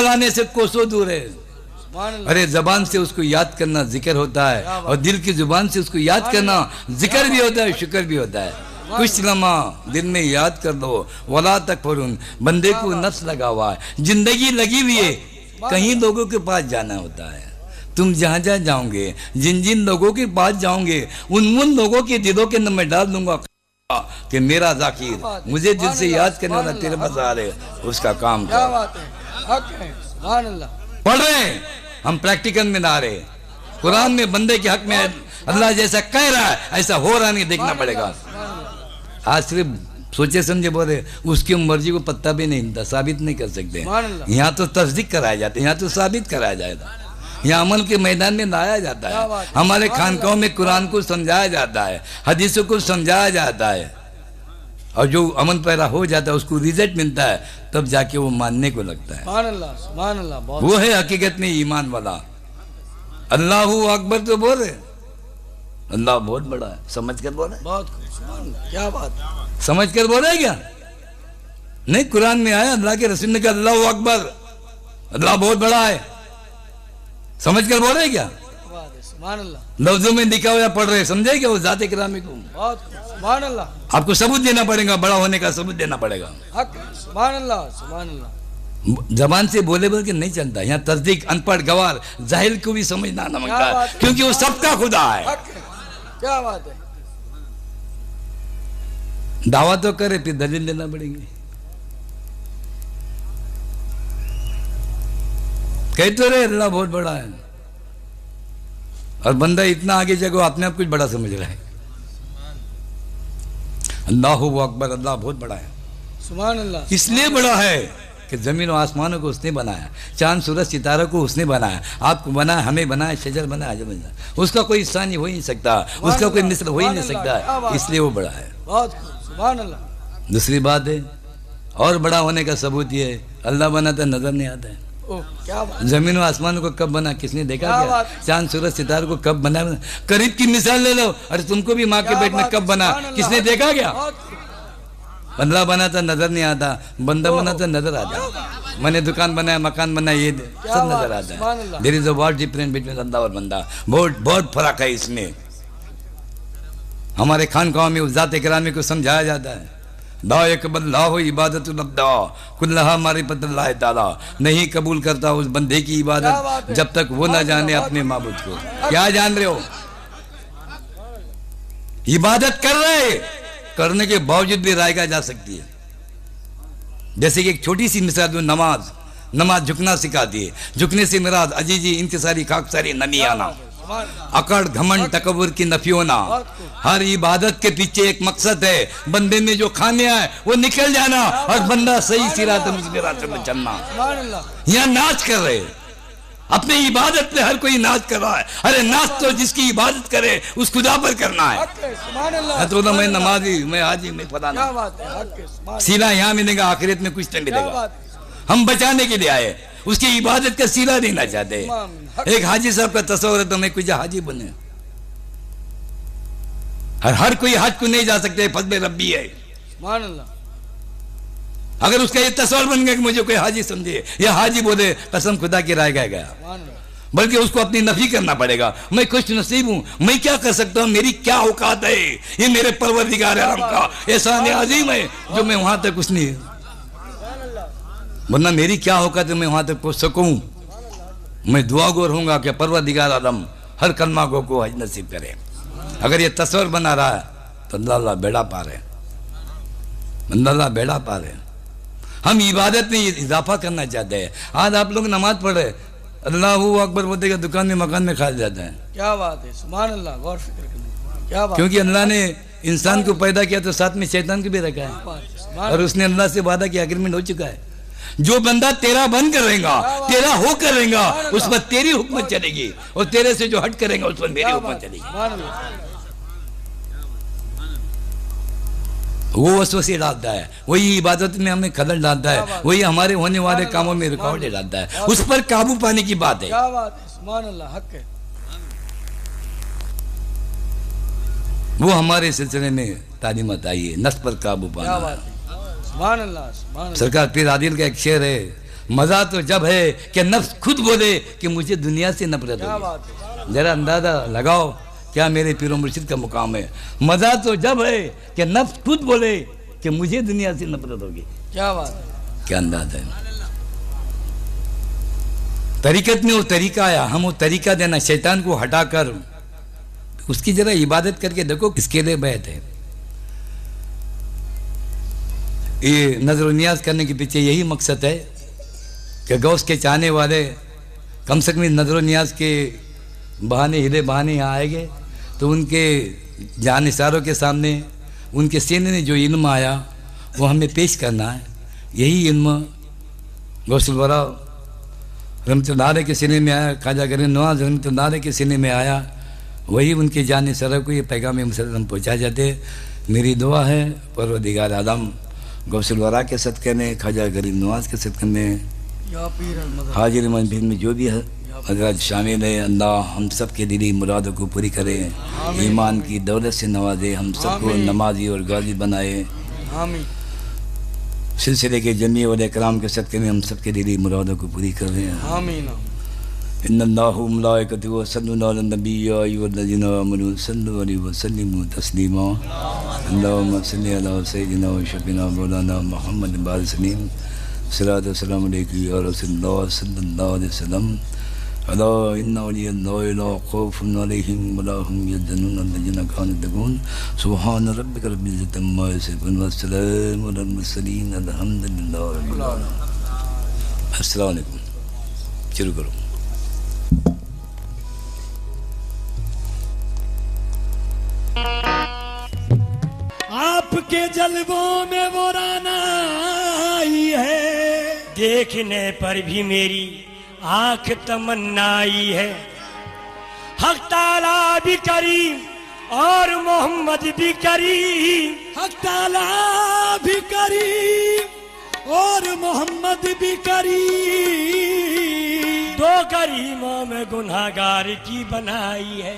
लाने से कोसों दूर है। अरे जबान से उसको याद करना जिक्र होता है, और दिल की जुबान से उसको याद करना जिक्र भी होता है, शुक्र भी होता है। कुछ लम्हा दिन में याद कर दो, वला तक फरून, बंदे को नफ्स लगा हुआ है, जिंदगी लगी हुई है, कहीं लोगों के पास जाना होता है। तुम जहाँ जहाँ जाओगे, जिन जिन लोगों के पास जाओगे, उन लोगों के दिलों के अंदर मैं डाल दूंगा कि मेरा जाकिर, मुझे दिल से याद करने वाला तेरे पास आ रहे, उसका काम क्या बात है, हक है, सुभान अल्लाह। पढ़ रहे हैं हम, प्रैक्टिकल में ना रहे। कुरान में बंदे के हक में अल्लाह जैसा कह रहा है ऐसा हो रहा नहीं, देखना पड़ेगा। आज सिर्फ सोचे समझे बोले, उसकी मर्जी को पत्ता भी नहीं हिलता, साबित नहीं कर सकते। यहाँ तो तस्दीक कराया जाता है, यहाँ तो साबित कराया जाएगा, यहाँ अमल के मैदान में लाया जाता है। हमारे खानकाहों में कुरान को समझाया जाता है, हदीसों को समझाया जाता है, और जो अमल पैदा हो जाता है उसको रिजल्ट मिलता है, तब जाके वो मानने को लगता है। सुभान अल्लाह, वो है हकीकत में ईमान वाला। अल्लाहू अकबर तो बोल रहे, अल्लाह बहुत बड़ा है, समझ कर बोल रहे, बहुत क्या बात, समझ कर बोल रहे क्या? नहीं, कुरान में आया, अल्लाह के रसूल ने कहा अल्लाहू अकबर, अल्लाह बहुत बड़ा है, समझ कर बोल रहे क्या? लफ्जों में लिखा हुआ पढ़ रहे, समझे क्या? वो जाते किरामी को सुभान अल्लाह, आपको सबूत देना पड़ेगा, बड़ा होने का सबूत देना पड़ेगा। सुभान अल्लाह, सुभान अल्लाह। जबान से बोले बोल के नहीं चलता, यहाँ तस्दीक, अनपढ़, गवार, जाहिल को भी समझना नमकता है, क्योंकि वो सबका खुदा है। क्या बात है, दावा तो करे, फिर दलील देना पड़ेगी। कह तो रहे अल्लाह बहुत बड़ा है, और बंदा इतना आगे जगह अपने आप कुछ बड़ा समझ रहा है। अल्लाहू अकबर, अल्लाह बहुत बड़ा है। सुभान अल्लाह, इसलिए बड़ा है कि जमीन और आसमानों को उसने बनाया, चांद सूरज सितारों को उसने बनाया, आपको बनाया, हमें बनाया, शजर बनाया, आजम बनाया। उसका कोई इंसान हो ही नहीं सकता, उसका कोई मिस्र हो ही नहीं सकता, इसलिए वो बड़ा है। सुभान अल्लाह। दूसरी बात है, और बड़ा होने का सबूत ये है, अल्लाह बनाता नजर नहीं आता है। जमीन और आसमान को कब बना, किसने देखा क्या? चांद सूरज सितारों को कब बना? करीब की मिसाल ले लो, अरे तुमको भी माँ के पेट में कब बना, किसने देखा क्या? अल्लाह बनाता नजर नहीं आता, बंदा बनाता नजर आता। मैंने दुकान बनाया, मकान बनाया, ये सब नजर आता है। There is a what difference between Allah और बंदा, बहुत बहुत फर्क है इसमें। हमारे खानकाहों में उस जाते किरामी को समझाया जाता है, ला यक़बलु इबादतुल अब्दा कुल्लहा मारिफतुल्लाह ताला, नहीं कबूल करता उस बंदे की इबादत जब तक वो ना जाने अपने माबूद को। क्या जान रहे हो? इबादत कर रहे, करने के बावजूद भी रायगा जा सकती है। जैसे कि एक छोटी सी मिसाल दूं, नमाज झुकना सिखाती है, झुकने से मिराद अजीजी इंकिसारी खाकसारी नमी आना, अकड़ घमंड तकब्बुर की नफी होना। हर इबादत के पीछे एक मकसद है, बंदे में जो खामियां है वो निकल जाना, और बंदा सही सिरात मुझे रास्ते में चलना। यहाँ नाच कर रहे, अपने इबादत पे हर कोई नाच कर रहा है। अरे नाच तो जिसकी इबादत करे उस खुदा पर करना है। तो मैं नमाजी, मैं हाजी, मैं फलाना, सीला यहाँ मिलेगा, आखिरत में कुछ नहीं मिलेगा। हम बचाने के लिए आए, उसकी इबादत का सीला देना चाहते। एक हाजी साहब का तस्वीर है, तो मैं कुछ हाजी बने। हर कोई हज को नहीं जा सकते, फज़्ल रब्बी है। अगर उसका ये तस्वीर बन गया कि मुझे कोई हाजी समझे या हाजी बोले, कसम खुदा की राय गया, बल्कि उसको अपनी नफी करना पड़ेगा। मैं खुश नसीब हूं, मैं क्या कर सकता हूं, मेरी क्या औकात है, ये मेरे परवरदिगार आलम का एहसान अजीम है जो मैं वहां तक कुछ नहीं, वरना मेरी क्या औकात है मैं वहां तक पहुंच सकूं। मैं दुआ गो रहूंगा कि परवरदिगार आलम हर कलमा गो को हज नसीब करे। अगर ये तस्वीर बना रहा है तो अल्लाह बेड़ा पार है, अल्लाह बेड़ा पार है। हम इबादत में इजाफा करना चाहते हैं। आज आप लोग नमाज पढ़े, अल्लाहू अकबर बोलते का दुकान में मकान में खा जाता है। क्या बात है, सुभान अल्लाह, गौर फिक्र करने, क्या बात। क्योंकि अल्लाह ने इंसान को पैदा किया तो साथ में शैतान को भी रखा है, और उसने अल्लाह से वादा किया, एग्रीमेंट हो चुका है, जो बंदा तेरा बन करेगा, तेरा हो करेगा, उस पर तेरी हुकूमत चलेगी, और तेरे से जो हट करेगा उस पर मेरी हुकूमत चलेगी। वो वसवसे डालता है, वही इबादत में हमें खलल डालता है, वही हमारे होने वाले कामों में रुकावटें डालता है। उस पर काबू पाने की बात है। क्या बात है, सुभान अल्लाह, हक है। वो हमारे सिलसिले में तालीमत आई है, नफ्स पर काबू पाना। सुभान अल्लाह, सुभान अल्लाह। सरकार पीर आदिल का एक शेर है, مزہ تو جب ہے کہ نفس خود بولے کہ مجھے دنیا سے نفرت کیا ہوگی. بات ہے ذرا اندازہ لگاؤ کیا میرے پیر و مرشد کا مقام ہے. مزہ تو جب ہے کہ نفس خود بولے کہ مجھے دنیا سے نفرت ہوگی. کیا بات ہے کیا انداز ہے. طریقت میں وہ طریقہ آیا, ہم وہ طریقہ دینا, شیطان کو ہٹا کر اس کی ذرا عبادت کر کے دیکھو کس کے لیے بیعت ہے. یہ نظر و نیاز کرنے کے پیچھے یہی مقصد ہے کہ غوث کے چاہنے والے کم سے کم نظر و نیاز کے بہانے ہلے بہانے یہاں آئے گے تو ان کے جان نثاروں کے سامنے ان کے سینے میں جو علم آیا وہ ہمیں پیش کرنا ہے. یہی علم غوث الورا رحمت اللہ علیہ کے سینے میں آیا, خواجہ غریب نواز رحمت اللہ علیہ کے سینے میں آیا, وہی ان کے جان نثاروں کو یہ پیغام مسلم پہنچا جاتے. میری دعا ہے پروردگار عالم غوث الورا کے صدقے میں, خواجہ غریب نواز کے صدقے میں, یا پیر المدد حاضر منزل میں جو بھی حضرات شامل ہے, اللہ ہم سب کے دلی مرادوں کو پوری کرے, ایمان کی دولت سے نوازے, ہم سب کو نمازی اور غازی بنائے. آمین سلسلے کے جمی اولیاء کرام کے صدقے میں ہم سب کے دلی مرادوں کو پوری کر رہے ہیں. آمین ان اللہ ملائکتہ یصلون علی النبی یا ایھا الذین آمنوا صلوا علیہ وسلموا تسلیما. اللہم صل علی سیدنا و شفیعنا مولانا محمد وسلم. صلاۃ و سلام علیک یا رسول اللہ صلی اللہ علیہ وسلم. الا ان اولیاء اللہ لا خوف علیہم ولا هم یحزنون الذین کانوا یتقون. سبحان ربک رب العزۃ عما یصفون والسلام علی المرسلین الحمد للہ رب العالمین. السلام علیکم. شروع کرو. آپ کے جلووں میں وہ رانا آئی ہے, دیکھنے پر بھی میری آنکھ تمنائی ہے. حق تعالیٰ بھی کریم اور محمد بھی کریم, حق تعالیٰ بھی کریم اور محمد بھی کریم, دو کریموں میں گناہگار کی بنائی ہے.